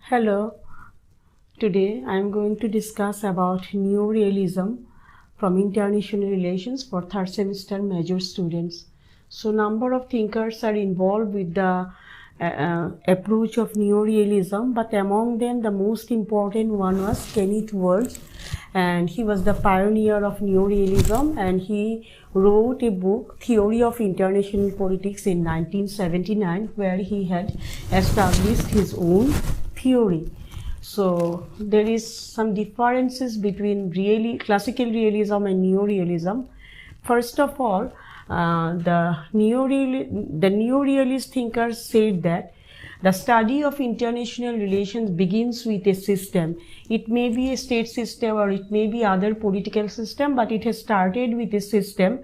Hello, today I am going to discuss about Neo-Realism from International Relations for third semester major students. So number of thinkers are involved with the approach of Neo-Realism, but among them the most important one was Kenneth Waltz, and he was the pioneer of Neo-Realism, and he wrote a book, Theory of International Politics, in 1979, where he had established his own theory. So there is some differences between classical realism and neo-realism. First of all, the neo-realist thinkers said that the study of international relations begins with a system. It may be a state system or it may be other political system, but it has started with a system,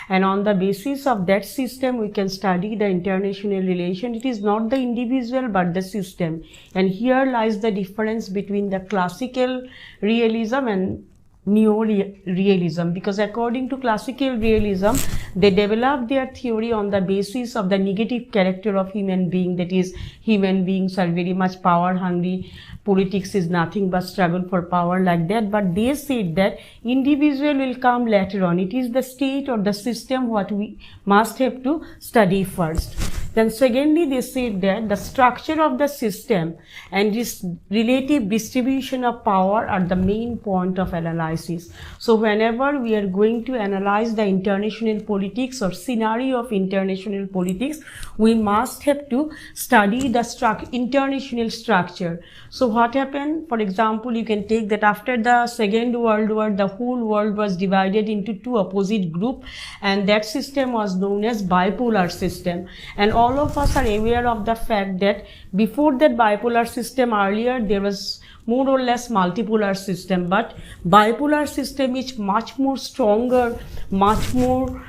and on the basis of that system we can study the international relation. It is not the individual but the system, and here lies the difference between the classical realism and neo-realism, because according to classical realism they developed their theory on the basis of the negative character of human being, that is, human beings are very much power hungry, politics is nothing but struggle for power, like that. But they said that individual will come later on, it is the state or the system what we must have to study first. Then secondly, they said that the structure of the system and this relative distribution of power are the main point of analysis. So whenever we are going to analyze the international politics or scenario of international politics, we must have to study the international structure. So what happened? For example, you can take that after the Second World War, the whole world was divided into two opposite groups, and that system was known as bipolar system. And all of us are aware of the fact that before that bipolar system, earlier there was more or less multipolar system, but bipolar system is much more stronger, much more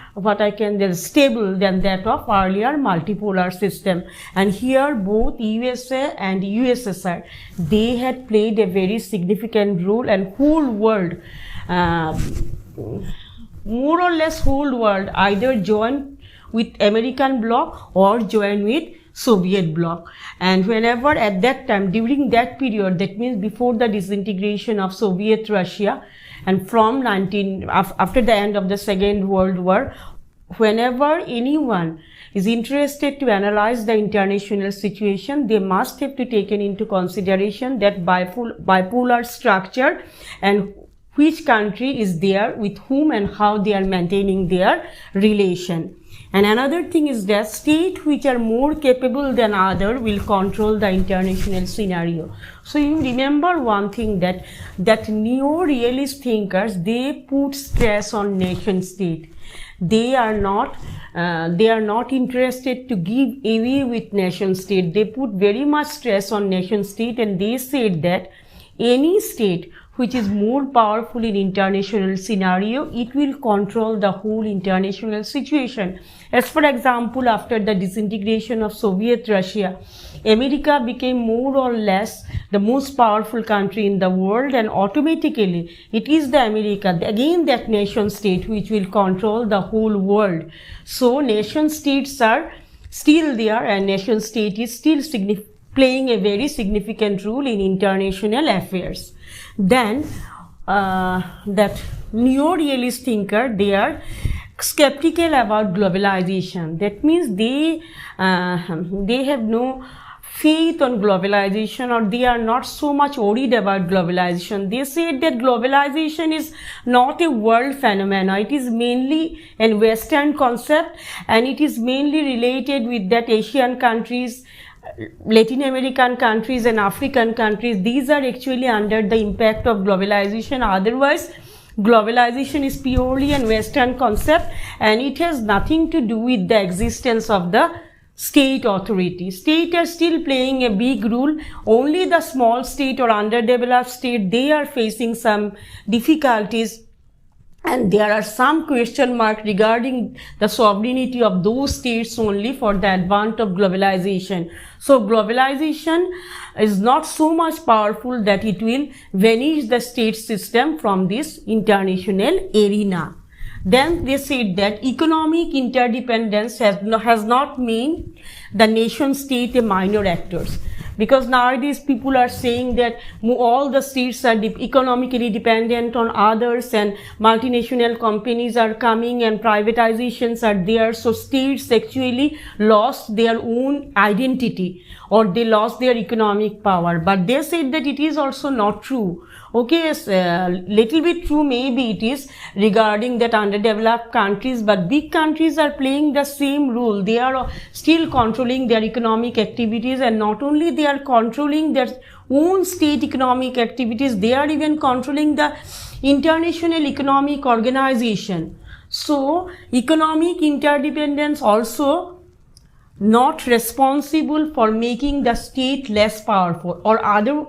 stable than that of earlier multipolar system. And here both USA and USSR, they had played a very significant role, and whole world, more or less whole world, either joined with American bloc or joined with Soviet bloc. And whenever at that time, during that period, that means before the disintegration of Soviet Russia, and from after the end of the Second World War, whenever anyone is interested to analyze the international situation, they must have to take into consideration that bipolar structure and which country is there with whom and how they are maintaining their relation. And another thing is that states which are more capable than other will control the international scenario. So you remember one thing, that neo-realist thinkers, they put stress on nation state. They are not interested to give away with nation state. They put very much stress on nation state, and they said that any state which is more powerful in international scenario, it will control the whole international situation. As for example, after the disintegration of Soviet Russia, America became more or less the most powerful country in the world, and automatically it is the America, again that nation state, which will control the whole world. So nation states are still there, and nation state is still playing a very significant role in international affairs. Then that neo-realist thinker, they are skeptical about globalization. That means they have no faith on globalization, or they are not so much worried about globalization. They say that globalization is not a world phenomenon. It is mainly a Western concept, and it is mainly related with that Asian countries, Latin American countries and African countries. These are actually under the impact of globalization. Otherwise, globalization is purely a Western concept, and it has nothing to do with the existence of the state authority. State are still playing a big role. Only the small state or underdeveloped state, they are facing some difficulties, and there are some question marks regarding the sovereignty of those states only for the advent of globalization. So globalization is not so much powerful that it will vanish the state system from this international arena. Then they said that economic interdependence has not made the nation state a minor actors. because nowadays people are saying that all the states are economically dependent on others, and multinational companies are coming and privatizations are there, so states actually lost their own identity or they lost their economic power. But they said that it is also not true. Okay, little bit true maybe it is regarding that underdeveloped countries, but big countries are playing the same role. They are still controlling their economic activities, and not only they are controlling their own state economic activities, they are even controlling the international economic organization. So economic interdependence also not responsible for making the state less powerful, or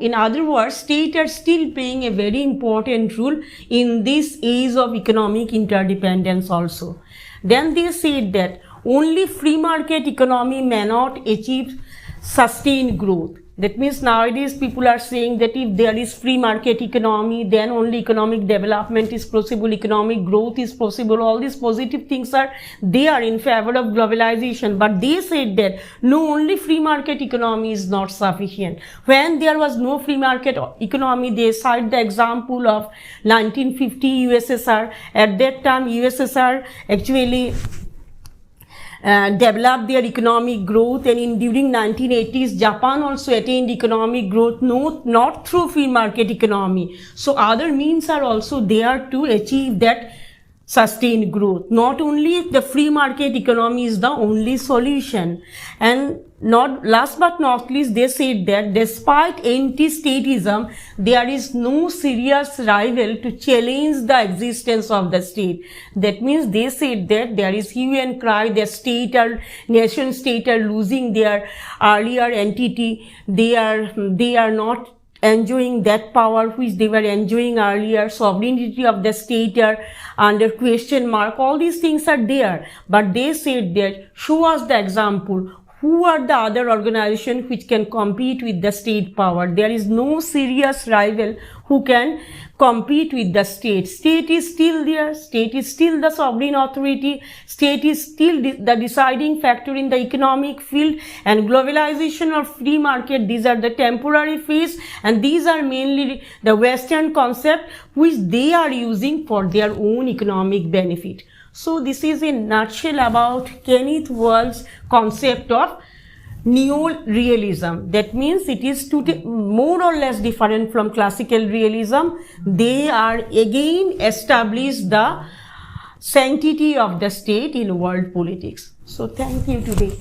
in other words, states are still playing a very important role in this age of economic interdependence also. Then they said that only free market economy may not achieve sustained growth. That means nowadays people are saying that if there is free market economy, then only economic development is possible, economic growth is possible. All these positive things are there in favor of globalization. But they said that no, only free market economy is not sufficient. When there was no free market economy, they cite the example of 1950 USSR. At that time USSR actually developed their economic growth, and during 1980s Japan also attained economic growth, not through free market economy. So other means are also there to achieve that sustained growth. Not only the free market economy is the only solution. And not last but not least, they said that despite anti-statism, there is no serious rival to challenge the existence of the state. That means they said that there is hue and cry, the nation state are losing their earlier entity. They are not enjoying that power which they were enjoying earlier. Sovereignty of the state are under question mark. All these things are there. But they said that show us the example. Who are the other organizations which can compete with the state power? There is no serious rival who can compete with the state. State is still there. State is still the sovereign authority. State is still the deciding factor in the economic field. And globalization or free market, these are the temporary phase, and these are mainly the Western concept which they are using for their own economic benefit. So this is in nutshell about Kenneth Walls' concept of Neo-Realism. That means it is more or less different from classical realism. They are again established the sanctity of the state in world politics. So thank you today.